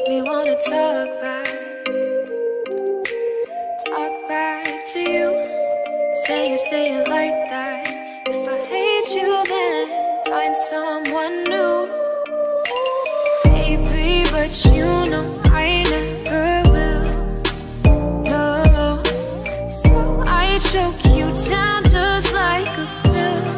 me wanna talk back to you. Say it like that. If I hate you, then find someone new. Baby, but you know I never will. No, so I choke you down just like a pill.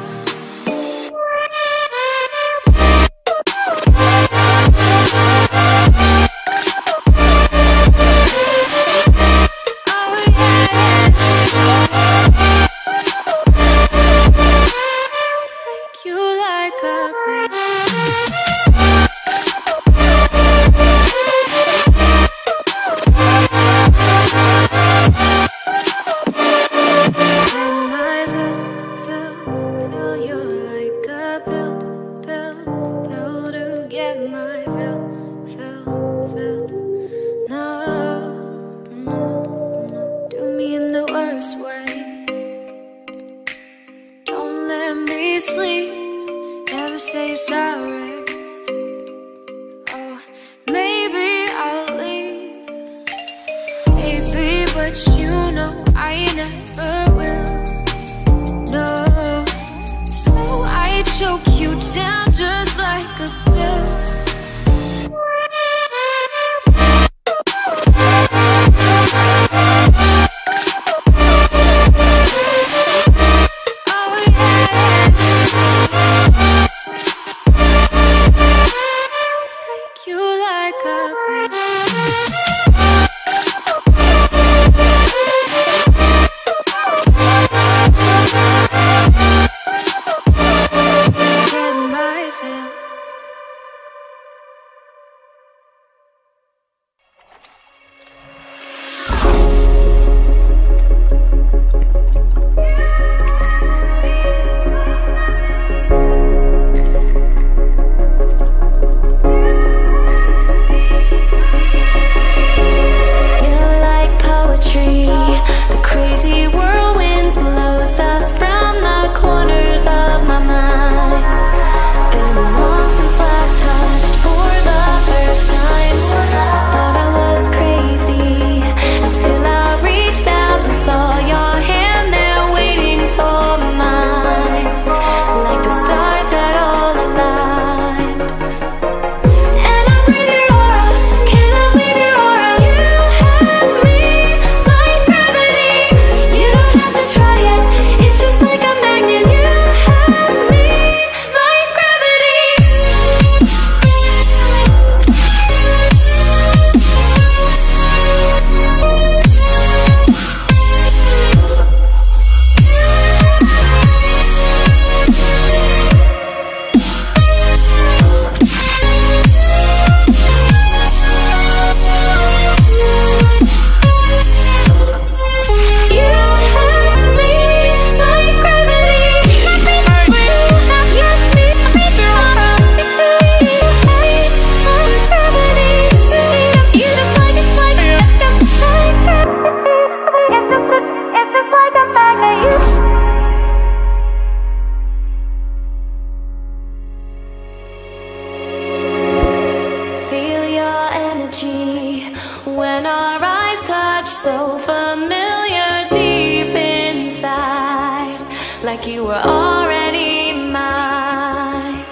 Like you were already mine.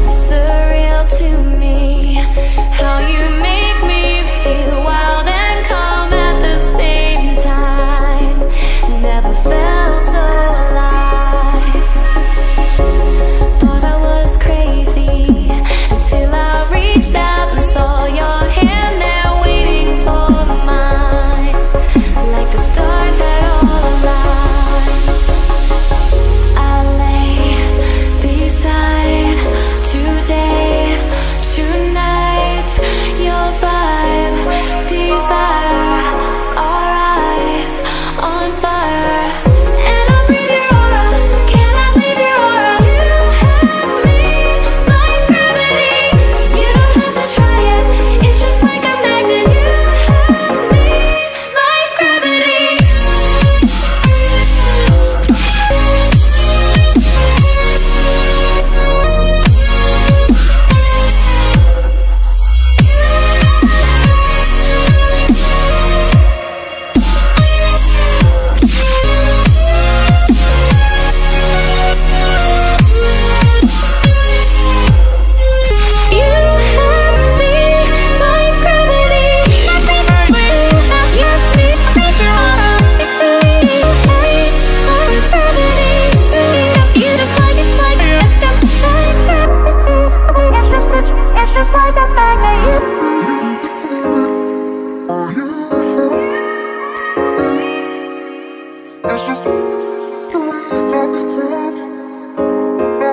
Surreal to me how you make me feel wild and calm at the same time. Never felt so alive. Thought I was crazy until I reached out and saw your hand there waiting for mine. Like the stars had all aligned.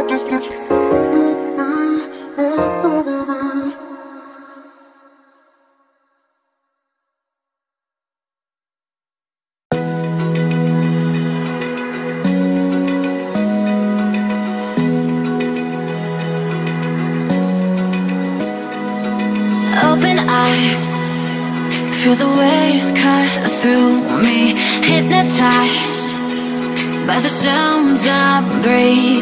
Open eye, feel the waves cut through me, hypnotized by the sounds I'm breathing.